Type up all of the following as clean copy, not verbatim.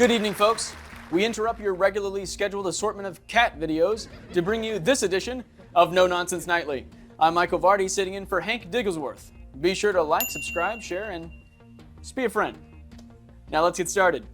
Good evening, folks. We interrupt your regularly scheduled assortment of cat videos to bring you this edition of No Nonsense Nightly. I'm Michael Vardy, sitting in for Hank Digglesworth. Be sure to like, subscribe, share, and just be a friend. Now let's get started.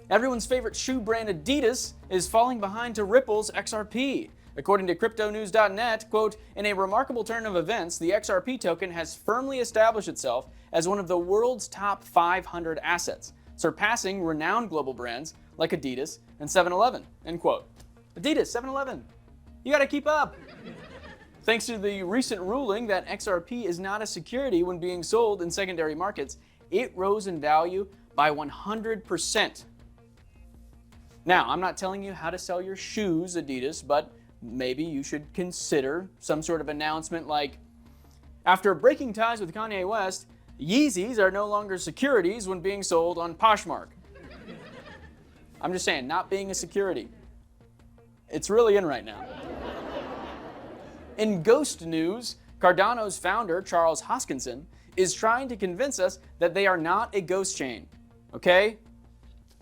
Everyone's favorite shoe brand Adidas is falling behind to Ripple's XRP. According to CryptoNews.net, quote, in a remarkable turn of events, the XRP token has firmly established itself as one of the world's top 500 assets, surpassing renowned global brands like Adidas and 7-Eleven, end quote. Adidas, 7-Eleven, you gotta keep up. Thanks to the recent ruling that XRP is not a security when being sold in secondary markets, it rose in value by 100%. Now, I'm not telling you how to sell your shoes, Adidas, but maybe you should consider some sort of announcement like, after breaking ties with Kanye West, Yeezys are no longer securities when being sold on Poshmark. I'm just saying, not being a security. It's really in right now. In ghost news, Cardano's founder, Charles Hoskinson, is trying to convince us that they are not a ghost chain, okay?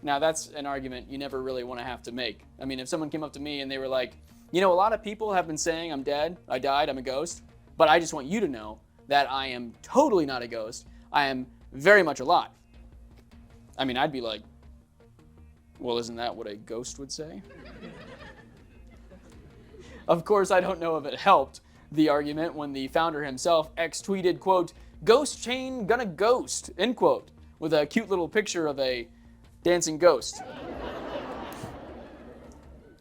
Now that's an argument you never really want to have to make. I mean, if someone came up to me and they were like, you know, a lot of people have been saying I'm dead, I died, I'm a ghost, but I just want you to know that I am totally not a ghost. I am very much alive. I mean, I'd be like, well, isn't that what a ghost would say? Of course, I don't know if it helped the argument when the founder himself tweeted, quote, ghost chain gonna ghost, end quote, with a cute little picture of a dancing ghost.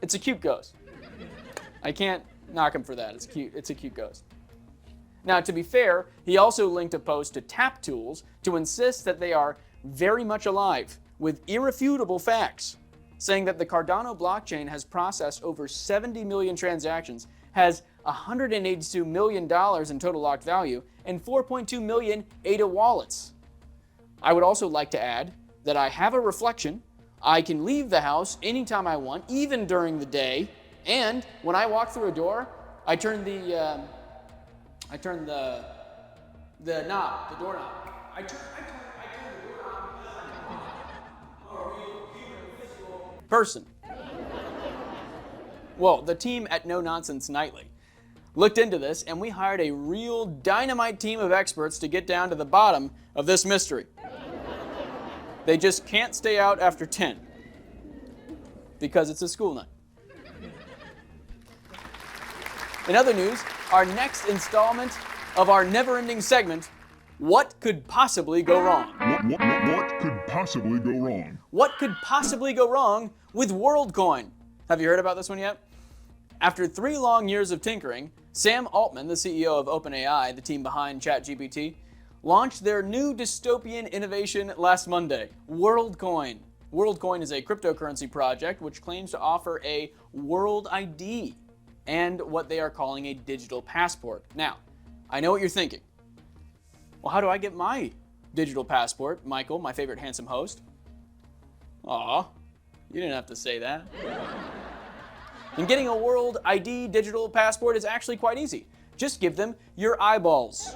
It's a cute ghost. I can't knock him for that. It's cute. It's a cute ghost. Now, to be fair, he also linked a post to Tap Tools to insist that they are very much alive with irrefutable facts, saying that the Cardano blockchain has processed over 70 million transactions, has $182 million in total locked value, and 4.2 million ADA wallets. I would also like to add that I have a reflection. I can leave the house anytime I want, even during the day, and when I walk through a door, I turn the knob, the doorknob. I turn the doorknob. I'm a real human physical person. Well, the team at No Nonsense Nightly looked into this, and we hired a real dynamite team of experts to get down to the bottom of this mystery. They just can't stay out after 10 because it's a school night. In other news, our next installment of our never-ending segment, What Could Possibly Go Wrong? What could possibly go wrong? What could possibly go wrong with Worldcoin? Have you heard about this one yet? After 3 long years of tinkering, Sam Altman, the CEO of OpenAI, the team behind ChatGPT, launched their new dystopian innovation last Monday, Worldcoin. Worldcoin is a cryptocurrency project which claims to offer a world ID and what they are calling a digital passport. Now, I know what you're thinking. Well, how do I get my digital passport, Michael, my favorite handsome host? Aw, you didn't have to say that. And getting a world ID digital passport is actually quite easy. Just give them your eyeballs.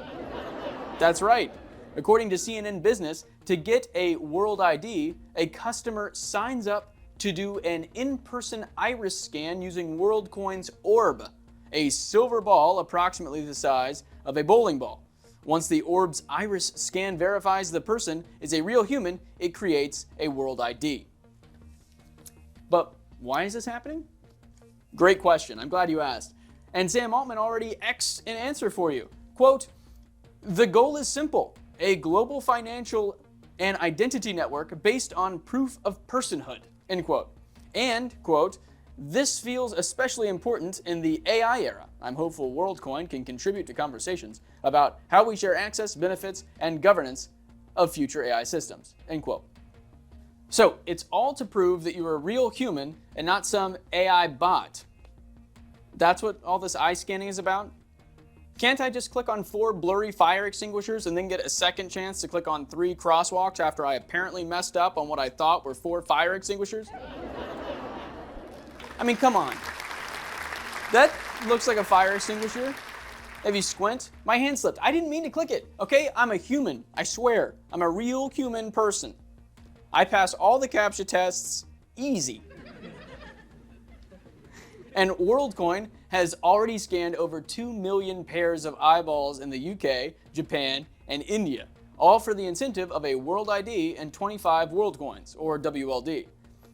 That's right. According to CNN Business, to get a world ID, a customer signs up to do an in-person iris scan using Worldcoin's Orb, a silver ball approximately the size of a bowling ball. Once the Orb's iris scan verifies the person is a real human, it creates a world ID. But why is this happening? Great question. I'm glad you asked. And Sam Altman already X'd an answer for you. Quote, the goal is simple, a global financial and identity network based on proof of personhood, end quote. And, quote, this feels especially important in the AI era. I'm hopeful Worldcoin can contribute to conversations about how we share access, benefits, and governance of future AI systems, end quote. So, it's all to prove that you're a real human and not some AI bot. That's what all this eye scanning is about? Can't I just click on 4 blurry fire extinguishers and then get a second chance to click on 3 crosswalks after I apparently messed up on what I thought were 4 fire extinguishers? I mean, come on. That looks like a fire extinguisher. If you squint, my hand slipped. I didn't mean to click it, okay? I'm a human, I swear. I'm a real human person. I pass all the CAPTCHA tests easy. And Worldcoin has already scanned over 2 million pairs of eyeballs in the UK, Japan, and India, all for the incentive of a World ID and 25 Worldcoins, or WLD.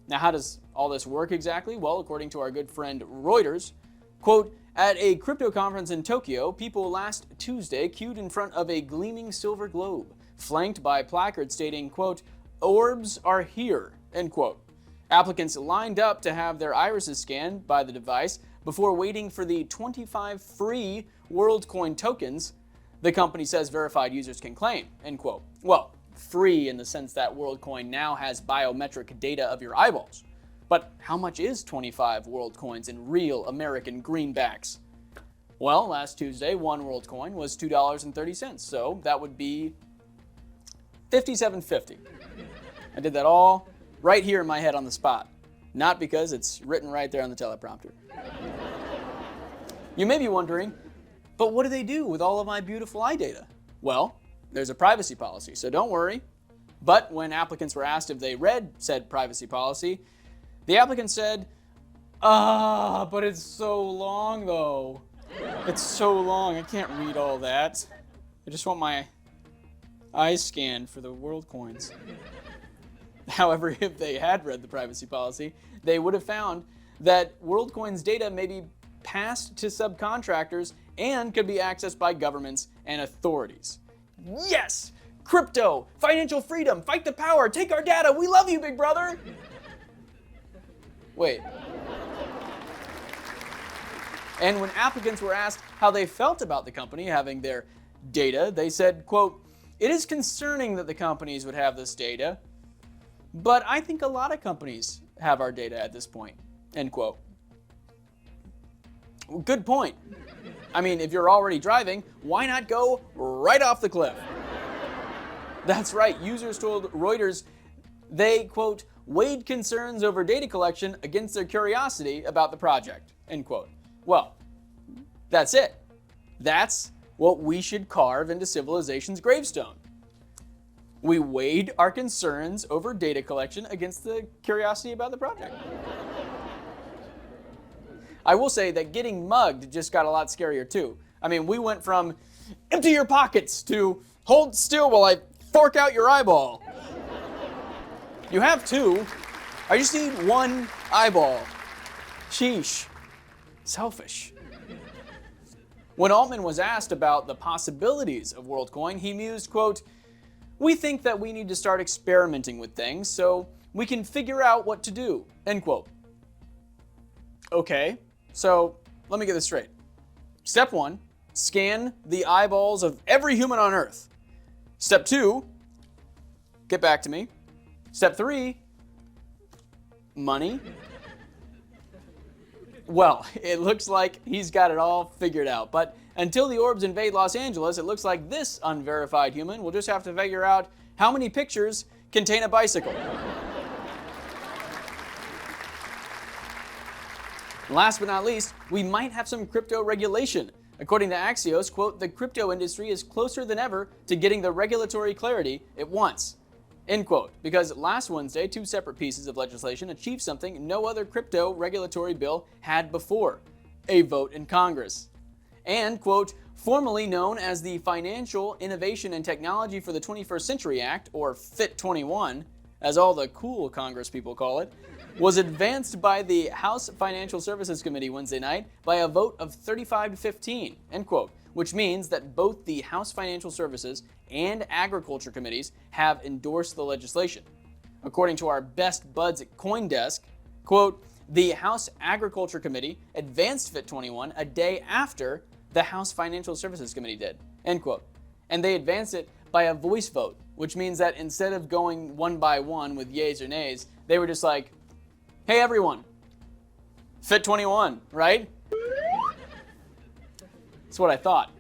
Now, how does all this work exactly? Well, according to our good friend Reuters, quote, at a crypto conference in Tokyo, people last Tuesday queued in front of a gleaming silver globe, flanked by placards stating, quote, orbs are here, end quote. Applicants lined up to have their irises scanned by the device before waiting for the 25 free Worldcoin tokens the company says verified users can claim, end quote. Well, free in the sense that Worldcoin now has biometric data of your eyeballs. But how much is 25 Worldcoins in real American greenbacks? Well, last Tuesday, one Worldcoin was $2.30, so that would be $57.50. I did that all right here in my head on the spot, not because it's written right there on the teleprompter. You may be wondering, but what do they do with all of my beautiful eye data? Well, there's a privacy policy, so don't worry. But when applicants were asked if they read said privacy policy, the applicant said, but it's so long though. It's so long, I can't read all that. I just want my eyes scanned for the Worldcoins. However, if they had read the privacy policy, they would have found that Worldcoin's data may be passed to subcontractors and could be accessed by governments and authorities. Yes! Crypto! Financial freedom! Fight the power! Take our data! We love you, big brother! Wait. And when applicants were asked how they felt about the company having their data, they said, quote, it is concerning that the companies would have this data, but I think a lot of companies have our data at this point, end quote. Good point. I mean, if you're already driving, why not go right off the cliff? That's right, users told Reuters they, quote, weighed concerns over data collection against their curiosity about the project, end quote. Well, that's it. That's what we should carve into civilization's gravestone. We weighed our concerns over data collection against the curiosity about the project. I will say that getting mugged just got a lot scarier too. I mean, we went from empty your pockets to hold still while I fork out your eyeball. You have two. I just need one eyeball. Sheesh. Selfish. When Altman was asked about the possibilities of Worldcoin, he mused, quote, we think that we need to start experimenting with things so we can figure out what to do, end quote. Okay, so let me get this straight. Step 1, scan the eyeballs of every human on Earth. Step 2, get back to me. Step 3, money. Well, it looks like he's got it all figured out, but until the orbs invade Los Angeles, it looks like this unverified human will just have to figure out how many pictures contain a bicycle. Last but not least, we might have some crypto regulation. According to Axios, quote, the crypto industry is closer than ever to getting the regulatory clarity it wants, end quote. Because last Wednesday, 2 separate pieces of legislation achieved something no other crypto regulatory bill had before, a vote in Congress. And, quote, formerly known as the Financial Innovation and Technology for the 21st Century Act, or FIT21, as all the cool Congress people call it, was advanced by the House Financial Services Committee Wednesday night by a vote of 35 to 15, end quote, which means that both the House Financial Services and Agriculture Committees have endorsed the legislation. According to our best buds at CoinDesk, quote, the House Agriculture Committee advanced FIT21 a day after the House Financial Services Committee did, end quote. And they advanced it by a voice vote, which means that instead of going one by one with yays or nays, they were just like, hey everyone, FIT21, right? That's what I thought.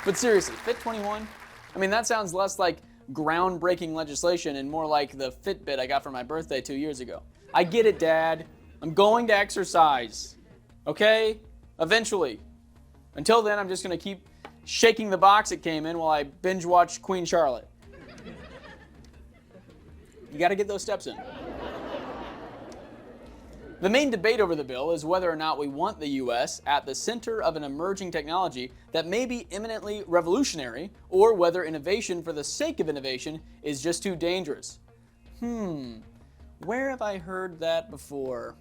But seriously, FIT21, I mean, that sounds less like groundbreaking legislation and more like the Fitbit I got for my birthday 2 years ago. I get it, Dad. I'm going to exercise. Okay? Eventually. Until then, I'm just going to keep shaking the box it came in while I binge watch Queen Charlotte. You got to get those steps in. The main debate over the bill is whether or not we want the US at the center of an emerging technology that may be imminently revolutionary, or whether innovation for the sake of innovation is just too dangerous. Where have I heard that before?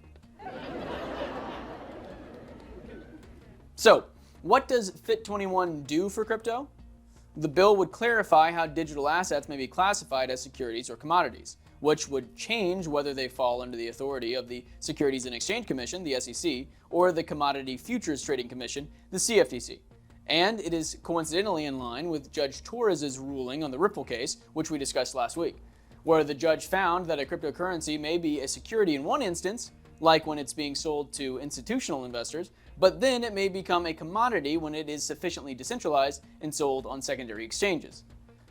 So, what does FIT21 do for crypto? The bill would clarify how digital assets may be classified as securities or commodities, which would change whether they fall under the authority of the Securities and Exchange Commission, the SEC, or the Commodity Futures Trading Commission, the CFTC. And it is coincidentally in line with Judge Torres's ruling on the Ripple case, which we discussed last week, where the judge found that a cryptocurrency may be a security in one instance, like when it's being sold to institutional investors, but then it may become a commodity when it is sufficiently decentralized and sold on secondary exchanges.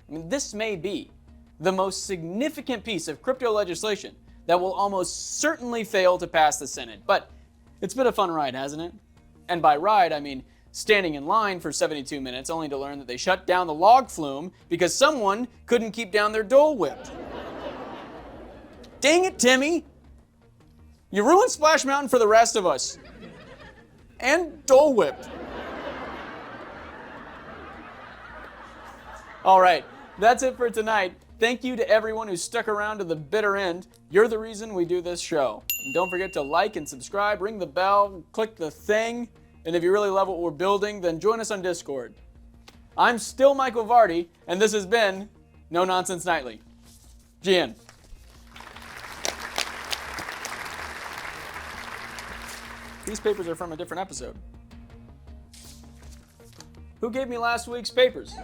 This may be the most significant piece of crypto legislation that will almost certainly fail to pass the Senate. But it's been a fun ride, hasn't it? And by ride, I mean standing in line for 72 minutes only to learn that they shut down the log flume because someone couldn't keep down their Dole Whip. Dang it, Timmy! You ruined Splash Mountain for the rest of us. And Dole Whip. All right, that's it for tonight. Thank you to everyone who stuck around to the bitter end. You're the reason we do this show. And don't forget to like and subscribe, ring the bell, click the thing, and if you really love what we're building, then join us on Discord. I'm still Michael Vardy, and this has been No Nonsense Nightly. GN. These papers are from a different episode. Who gave me last week's papers?